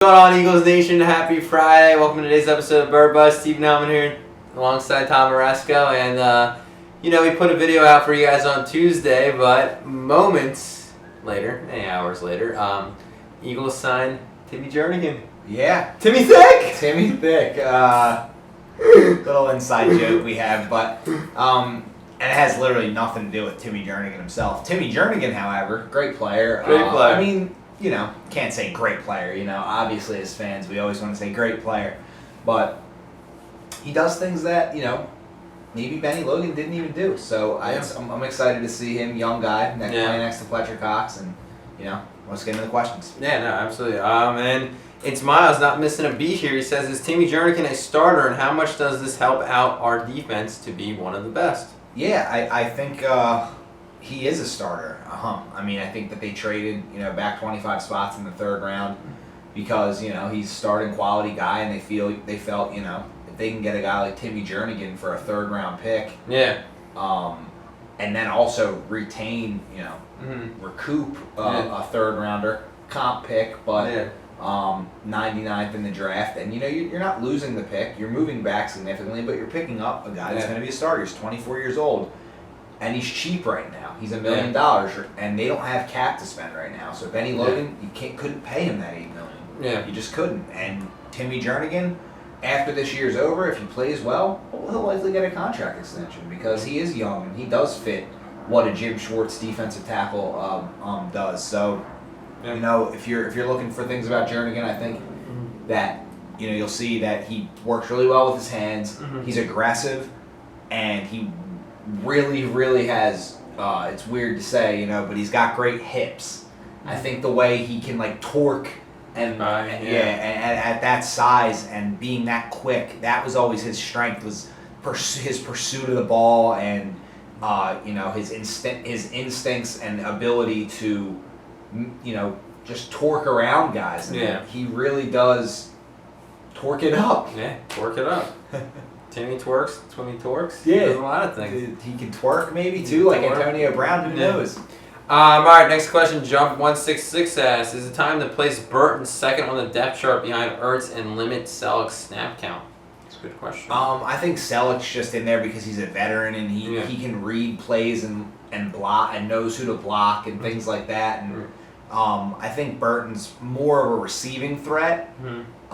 What's going on, Eagles Nation? Happy Friday. Welcome to today's episode of Bird Buzz. Steve Hellmann here alongside Tom Aresco. And, we put a video out for you guys on Tuesday, but moments later, hours later, Eagles signed Timmy Jernigan. Yeah. Timmy Thick! Timmy Thick. Little inside joke we have, but and it has literally nothing to do with Timmy Jernigan himself. Timmy Jernigan, however, great player. Great player. I mean, can't say great player. Obviously as fans, we always want to say great player, but he does things that maybe Benny Logan didn't even do. So I'm excited to see him, young guy, playing next to Fletcher Cox, and let's get into the questions. Yeah, no, absolutely. And it's Miles not missing a beat here. He says, "Is Timmy Jernigan a starter, and how much does this help out our defense to be one of the best?" Yeah, I think he is a starter. I mean, I think that they traded back 25 spots in the third round because he's a starting quality guy, and they felt if they can get a guy like Timmy Jernigan for a third round pick, and then also retain recoup a third rounder comp pick, but 99th in the draft, and you're not losing the pick, you're moving back significantly, but you're picking up a guy that's going to be a starter. He's 24 years old, and he's cheap right now. He's $1 million, and they don't have cap to spend right now. So Benny Logan, you couldn't pay him that $8 million. Yeah, you just couldn't. And Timmy Jernigan, after this year's over, if he plays well, he'll likely get a contract extension because he is young and he does fit what a Jim Schwartz defensive tackle does. So. If you're looking for things about Jernigan, I think that you'll see that he works really well with his hands. He's aggressive, and he really has. It's weird to say, but he's got great hips. I think the way he can torque and at that size and being that quick, that was always his strength, was his pursuit of the ball and his instincts and ability to just torque around guys. And he really does torque it up. Yeah, torque it up. Timmy twerks, Timmy torques. Yeah. He does a lot of things. He can twerk maybe too, like Antonio Brown, who knows? All right, next question. Jump166 asks, is it time to place Burton second on the depth chart behind Ertz and limit Selleck's snap count? That's a good question. I think Selleck's just in there because he's a veteran and he can read plays and block and knows who to block and things like that. And I think Burton's more of a receiving threat.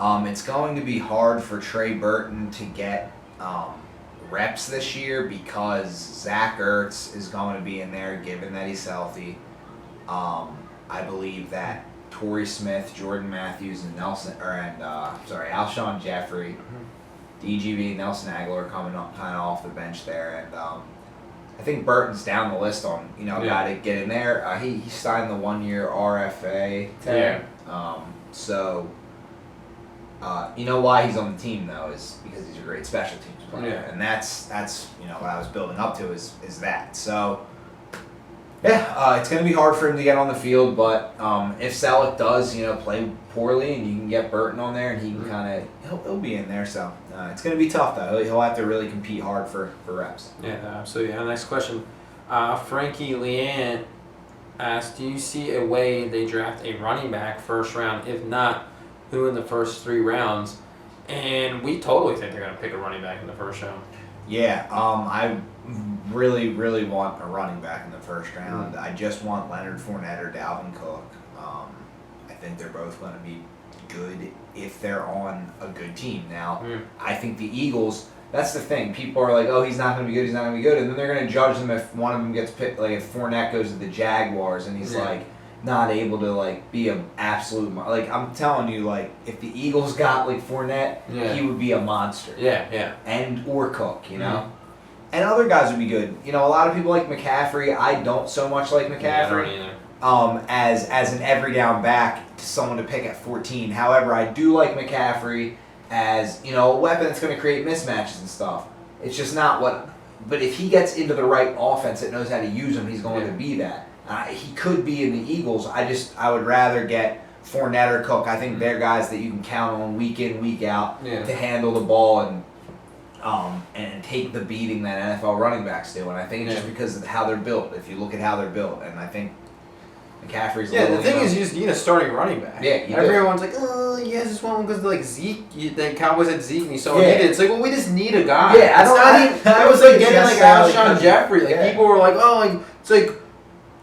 It's going to be hard for Trey Burton to get reps this year because Zach Ertz is going to be in there, given that he's healthy. I believe that Torrey Smith, Jordan Matthews, and Alshon Jeffery, DGB, and Nelson Aguilar are coming up kind of off the bench there, and I think Burton's down the list on guy to get in there. He signed the 1-year RFA tag. So why he's on the team though is because he's a great special teams player, and that's what I was building up to is that. So it's going to be hard for him to get on the field, but if Selleck does play poorly and you can get Burton on there and he can he'll be in there. So it's going to be tough though. He'll have to really compete hard for reps. Yeah, absolutely. Next question. Frankie Leanne asked, do you see a way they draft a running back first round? If not, who in the first 3 rounds? And we totally think they're going to pick a running back in the first round. Yeah, I really want a running back in the first round. I just want Leonard Fournette or Dalvin Cook. I think they're both going to be good if they're on a good team. Now, I think the Eagles, that's the thing. People are like, oh, he's not going to be good, and then they're going to judge them if one of them gets picked. Like if Fournette goes to the Jaguars and he's not able to be an absolute, I'm telling you, if the Eagles got Fournette, he would be a monster. Or Cook, and other guys would be good. A lot of people like McCaffrey. I don't so much like McCaffrey. As an every down back to someone to pick at 14. However, I do like McCaffrey as a weapon that's going to create mismatches and stuff. It's just not what. But if he gets into the right offense that knows how to use him, he's going to be that. He could be in the Eagles. I would rather get Fournette or Cook. I think they're guys that you can count on week in, week out to handle the ball and take the beating that NFL running backs do. And I think it's just because of how they're built. If you look at how they're built, and I think McCaffrey's Yeah, the thing is, you just need a starting running back. Yeah, you everyone's like, oh, you guys just want one because like Zeke. The Cowboys had Zeke, and you saw Yeah. what he did. It's like, well, we just need a guy. Yeah, it was like getting like Alshon Jeffery. Like yeah. people were like, oh, like it's like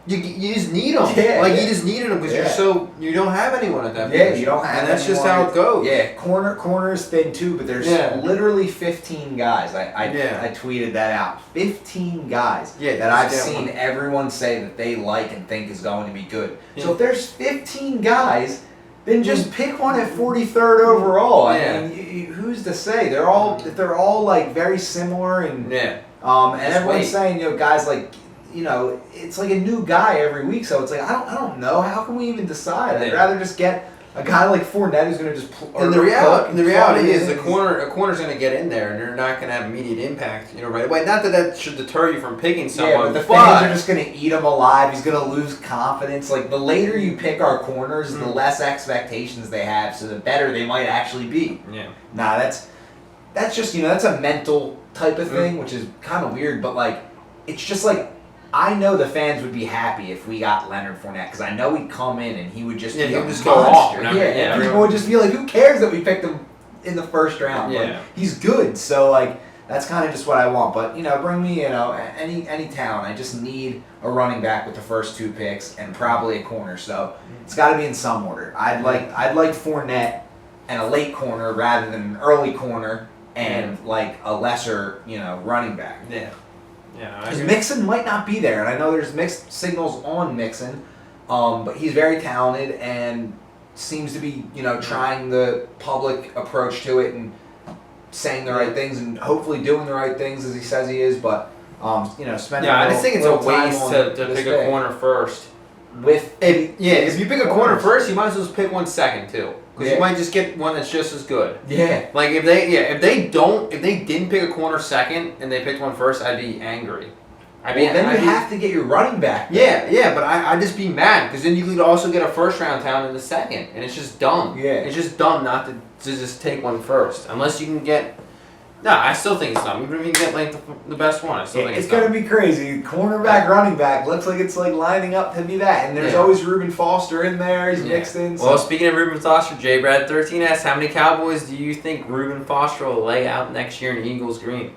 you just need him. Yeah, like yeah. you just needed him because Yeah. you don't have anyone at that Yeah, position. you don't have and that's just anyone. how it goes. Yeah, corner is thin too, but there's literally 15 guys. I tweeted that out. 15 guys that I've seen everyone say that they like and think is going to be good. Yeah. So if there's 15 guys, then just pick one at 43rd overall. I mean, who's to say? They're all like very similar and and everyone's saying, you know, guys like, you know, it's like a new guy every week, so it's like I don't know. How can we even decide? I'd rather just get a guy like Fournette who's going to just. And the reality is, a corner's going to get in there, and they're not going to have immediate impact, you know, right away. Not that should deter you from picking someone. Yeah, but the fans are just going to eat him alive. He's going to lose confidence. Like the later you pick our corners, the less expectations they have, so the better they might actually be. Yeah. Nah, that's just, you know, that's a mental type of thing, which is kind of weird, but like it's just like. I know the fans would be happy if we got Leonard Fournette because I know he'd come in and he would just be a monster. Go off. People would just be like, "Who cares that we picked him in the first round? Yeah, like, he's good." So like that's kind of just what I want. But you know, bring me any talent. I just need a running back with the first 2 picks and probably a corner. So it's got to be in some order. I'd like Fournette and a late corner rather than an early corner and like a lesser running back. Yeah. Yeah, because Mixon might not be there, and I know there's mixed signals on Mixon, but he's very talented and seems to be, trying the public approach to it and saying the right things and hopefully doing the right things as he says he is. But spending I just think it's a waste to pick a corner first. If you pick a corner first, you might as well just pick one second too. Because you might just get one that's just as good. Yeah. Like if they didn't pick a corner second and they picked one first, I'd be angry. Then you have to get your running back. Yeah, but I'd just be mad because then you could also get a first round talent in the second, and it's just dumb. Yeah. It's just dumb not to just take one first, unless you can get. No, I still think it's dumb. Even if you can get like the best one, I still think it's gonna be crazy. Cornerback, running back looks like it's like lining up to be that, and there's always Reuben Foster in there. He's mixed in. So. Well, speaking of Reuben Foster, J. Brad 13 asks, how many Cowboys do you think Reuben Foster will lay out next year in Eagles green?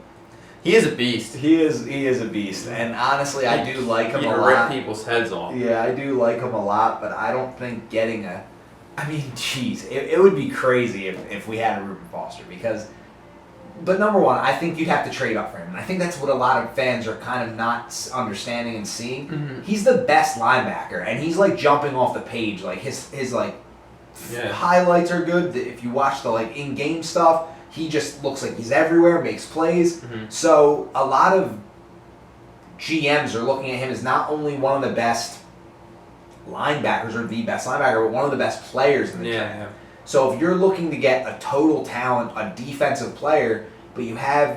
He is a beast. He is a beast, and honestly, I do like him a lot. Rip people's heads off. Yeah, I do like him a lot, but I don't think getting a. I mean, jeez, it would be crazy if we had a Reuben Foster because. But number one, I think you'd have to trade up for him. And I think that's what a lot of fans are kind of not understanding and seeing. Mm-hmm. He's the best linebacker, and he's like jumping off the page. Like his highlights are good. If you watch the like in-game stuff, he just looks like he's everywhere, makes plays. Mm-hmm. So a lot of GMs are looking at him as not only one of the best linebackers or the best linebacker, but one of the best players in the team. Yeah. So if you're looking to get a total talent, a defensive player, but you have,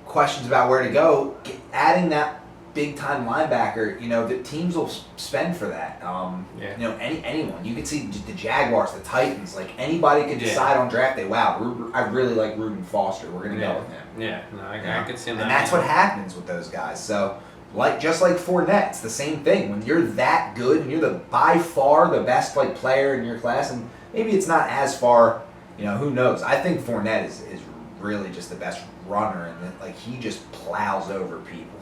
questions about where to go, adding that big-time linebacker, the teams will spend for that. Anyone. You could see the Jaguars, the Titans, like anybody could decide on draft day, wow, I really like Reuben Foster. We're going to go with him. Yeah, no, I could see him. And that's what happens with those guys. So, just like Fournette, it's the same thing. When you're that good and you're by far the best player in your class, and maybe it's not as far, who knows. I think Fournette is really just the best runner, and he just plows over people.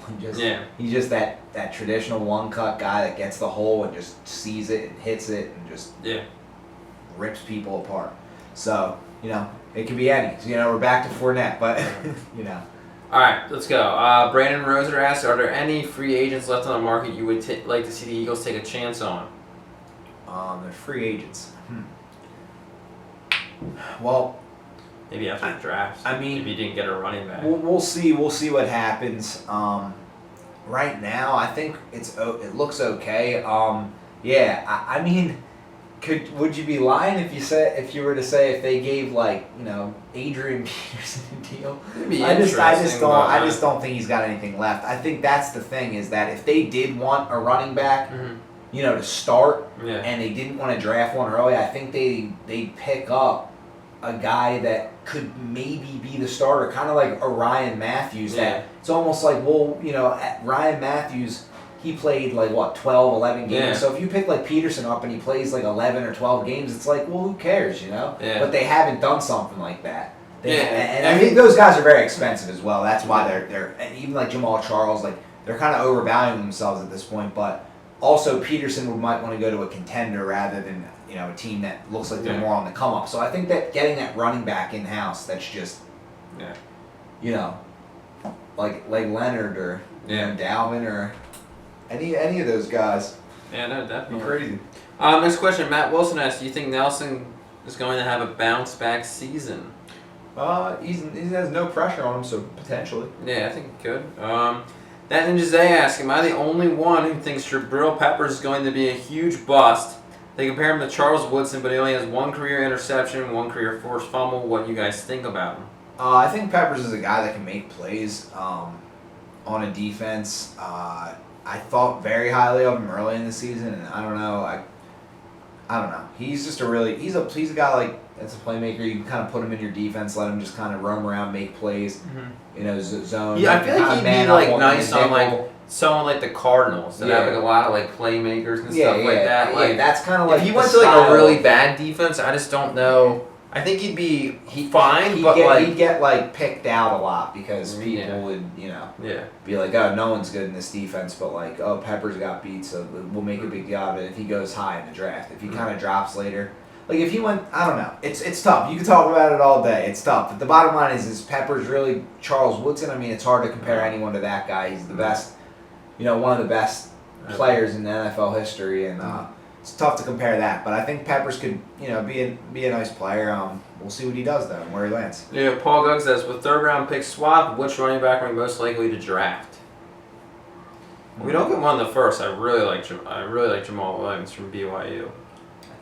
He's just that traditional one-cut guy that gets the hole and just sees it and hits it and just rips people apart. So, it could be any. So, we're back to Fournette, but, All right, let's go. Brandon Roser asks, are there any free agents left on the market you would like to see the Eagles take a chance on? They're free agents. Well, maybe after the draft. I mean, if you didn't get a running back, we'll see. We'll see what happens. Right now, I think it looks okay. I mean, would you be lying if you were to say if they gave Adrian Peterson a deal? I just don't think he's got anything left. I think that's the thing is that if they did want a running back. Mm-hmm. To start, and they didn't want to draft one early, I think they'd pick up a guy that could maybe be the starter, kind of like a Ryan Matthews. That it's almost like, Ryan Matthews, he played like what 12, 11 games. Yeah. So if you pick like Peterson up and he plays like 11 or 12 games, it's like, well, who cares, you know? Yeah. But they haven't done something like that. And I I think mean, those guys are very expensive as well. That's why they're and even like Jamal Charles, like they're kind of overvaluing themselves at this point. But also Peterson might want to go to a contender rather than a team that looks like they're more on the come up. So I think that getting that running back in house, that's just like Leonard or Dalvin or any of those guys. Yeah, no, definitely Crazy. Next question, Matt Wilson asks, do you think Nelson is going to have a bounce back season? He has no pressure on him, so potentially. Yeah, I think he could. That Ninja Zay asks, am I the only one who thinks Jabril Peppers is going to be a huge bust? They compare him to Charles Woodson, but he only has one career interception, one career forced fumble. What do you guys think about him? I think Peppers is a guy that can make plays on a defense. I thought very highly of him early in the season, and I don't know. I don't know. He's just he's a guy like that's a playmaker. You can kind of put him in your defense, let him just kind of roam around, make plays. Zone. Yeah, I feel like he'd be like nice on like someone like the Cardinals that have like a lot of like playmakers and stuff like that. Like that's kind of like if he went to like a really bad defense, I just don't know. I think he'd be fine, but he'd get like picked out a lot because people would be like, oh, no one's good in this defense, but like, oh, Peppers got beat, so we'll make a big deal of it if he goes high in the draft. If he kind of drops later, like if he went, I don't know, it's tough. You can talk about it all day. It's tough, but the bottom line is Peppers really Charles Woodson? I mean, it's hard to compare anyone to that guy. He's the best, one of the best players in the NFL history, and it's tough to compare that. But I think Peppers could, be a nice player. We'll see what he does though, and where he lands. Yeah, Paul Gugg says, with third round pick swap, which running back are we most likely to draft? We don't get one in the first. I really like Jamal Williams from BYU.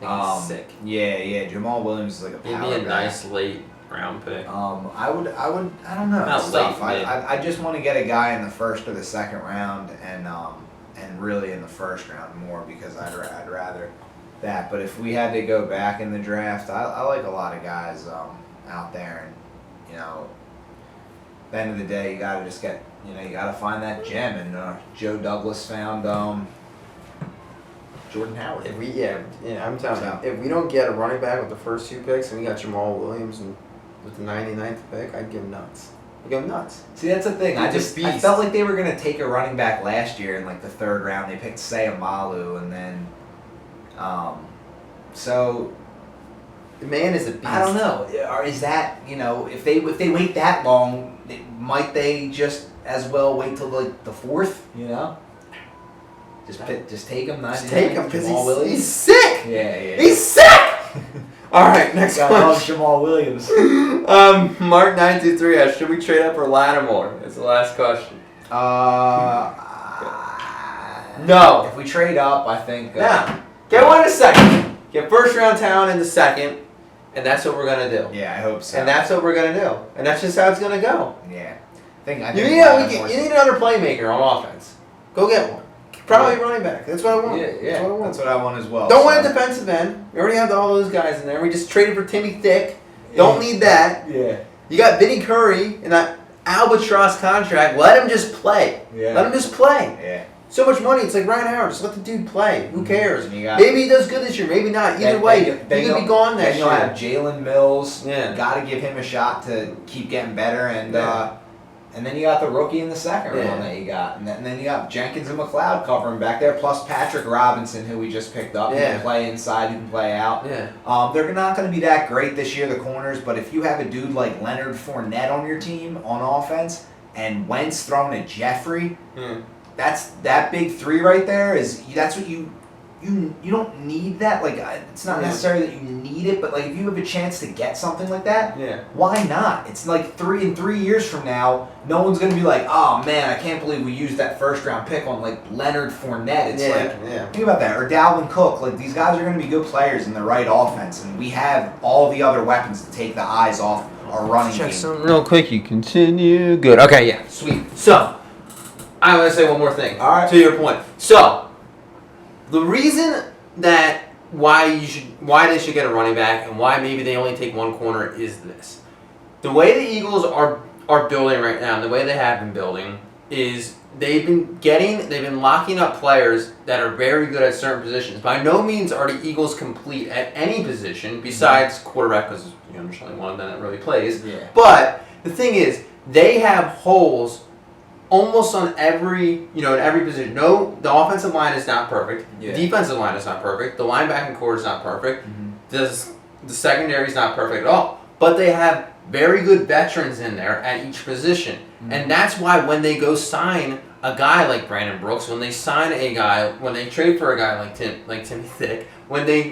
I think he's sick. Yeah. Jamal Williams is like a power He'd be a guy. nice late round pick. I don't know. Not Stuff. late, I just want to get a guy in the first or the second round, and really in the first round more because I'd rather that. But if we had to go back in the draft, I like a lot of guys out there, and at the end of the day, you gotta just get you gotta find that gem. And Joe Douglas found Jordan Howard. I'm telling you, if we don't get a running back with the first two picks and we got Jamal Williams with the 99th pick, I'd go nuts. See, that's the thing. I felt like they were gonna take a running back last year in like the third round. They picked Sayamalu, and then, so the man is a beast. I don't know. Or is that if they wait that long, might they just as well wait till like the fourth? Just take him. Just take him because he's sick. Yeah. He's sick. All right, next one. I love Jamal Williams. Mark923 asks, should we trade up for Lattimore? It's the last question. No. If we trade up, I think. Now, get one in a second. Get first round talent in the second, and that's what we're gonna do. Yeah, I hope so. And that's what we're gonna do, and that's just how it's gonna go. Yeah. You need another playmaker on offense. Go get one. Probably running back. That's what I want. Yeah. That's what I want as well. Don't want a defensive end. We already have all those guys in there. We just traded for Timmy Thick. Don't need that. Yeah. You got Vinny Curry in that albatross contract. Let him just play. Yeah. Let him just play. Yeah. So much money. It's like Ryan Howard. Just let the dude play. Who cares? Maybe he does good this year. Maybe not. Either way, he could be gone next year. Then you'll have Jalen Mills. Yeah. Got to give him a shot to keep getting better. And then you got the rookie in the second round that you got. And then you got Jenkins and McLeod covering back there, plus Patrick Robinson, who we just picked up. Who can play inside, who can play out. Yeah. They're not going to be that great this year, the corners, but if you have a dude like Leonard Fournette on your team on offense and Wentz throwing a Jeffery, that's that big three right there. That's what you don't need that. Like, it's not necessarily that you need it, but like if you have a chance to get something like that, why not? It's like 3 years from now, no one's gonna be like, oh man, I can't believe we used that first round pick on like Leonard Fournette. It's think about that, or Dalvin Cook. Like these guys are gonna be good players in the right offense, and we have all the other weapons to take the eyes off our running game. Check something real quick. You continue. Good. Okay. Yeah. Sweet. So, I want to say one more thing. All right. To your point. So, the reason that why they should get a running back and why maybe they only take one corner is this. The way the Eagles are building right now, and the way they have been building, is they've been locking up players that are very good at certain positions. By no means are the Eagles complete at any position besides quarterback, because there's only one of them that really plays. Yeah. But the thing is, they have holes almost on every in every position. No, the offensive line is not perfect. Yeah. The defensive line is not perfect. The linebacking core is not perfect. Mm-hmm. The secondary is not perfect at all. But they have very good veterans in there at each position. Mm-hmm. And that's why when they go sign a guy like Brandon Brooks, when they sign a guy, when they trade for a guy like Timmy Thick, when they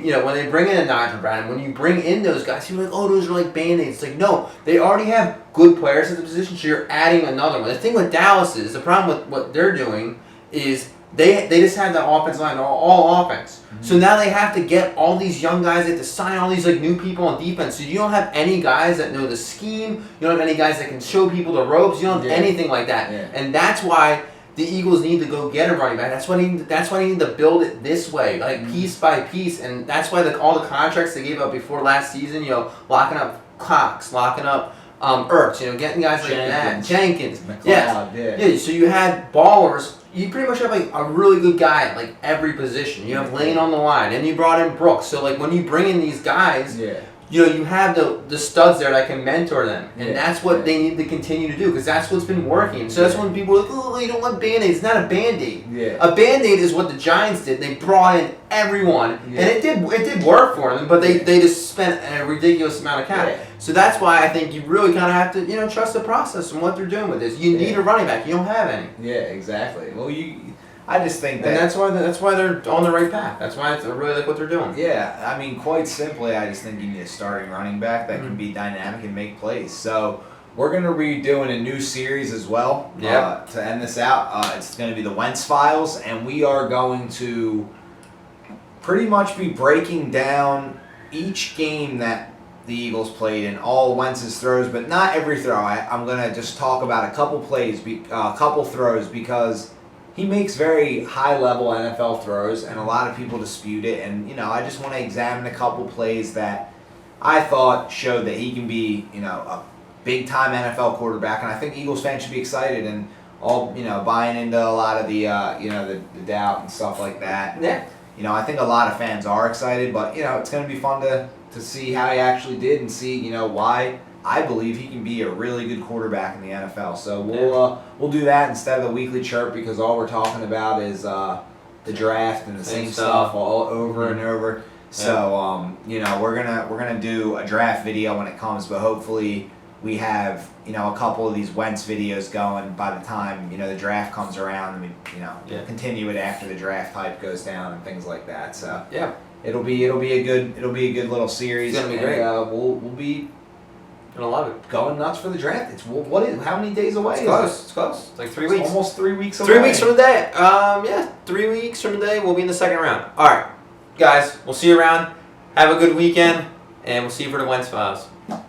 bring in a Nigel Bradham, when you bring in those guys, you're like, oh, those are like Band-Aids. It's like, no, they already have good players at the position, so you're adding another one. The thing with Dallas is, the problem with what they're doing is they just have the offensive line, all offense. Mm-hmm. So now they have to get all these young guys, they have to sign all these like new people on defense. So you don't have any guys that know the scheme, you don't have any guys that can show people the ropes, you don't have anything like that. Yeah. And that's why the Eagles need to go get a running back. That's why they need to build it this way, like piece by piece. And that's why all the contracts they gave up before last season, locking up Cox, locking up Ertz, getting guys like that, Jenkins, McLeod, So you had ballers. You pretty much have like a really good guy at like every position. You have Lane on the line, and you brought in Brooks. So like when you bring in these guys, you have the studs there that can mentor them, and that's what they need to continue to do, because that's what's been working. So that's when people are like, oh, you don't want Band-Aids. It's not a Band-Aid. Yeah. A Band-Aid is what the Giants did. They brought in everyone, and it did work for them, but they just spent a ridiculous amount of cash. Yeah. So that's why I think you really kind of have to trust the process and what they're doing with this. You need a running back. You don't have any. Yeah, exactly. Well, I just think that, and that's why they're on the right path. That's why I really like what they're doing. Yeah, I mean, quite simply, I just think you need a starting running back that can be dynamic and make plays. So we're gonna be doing a new series as well. To end this out, it's gonna be the Wentz Files, and we are going to pretty much be breaking down each game that the Eagles played and all Wentz's throws, but not every throw. I'm gonna just talk about a couple plays, a couple throws, because he makes very high-level NFL throws, and a lot of people dispute it. And I just want to examine a couple plays that I thought showed that he can be, a big-time NFL quarterback. And I think Eagles fans should be excited and all, buying into a lot of the, the doubt and stuff like that. Yeah. I think a lot of fans are excited, but it's going to be fun to see how he actually did and see, why I believe he can be a really good quarterback in the NFL. So we'll do that instead of the weekly chirp, because all we're talking about is the draft and the same stuff all over and over. So we're gonna do a draft video when it comes, but hopefully we have a couple of these Wentz videos going by the time the draft comes around, and we continue it after the draft hype goes down and things like that. So it'll be a good little series. It's gonna be great. We'll be gonna love it. Going nuts for the draft. How many days away? It's close. It's close. It's like 3 weeks. Almost 3 weeks away. 3 weeks from today. 3 weeks from today we'll be in the second round. All right, guys. We'll see you around. Have a good weekend, and we'll see you for the Wentz Files.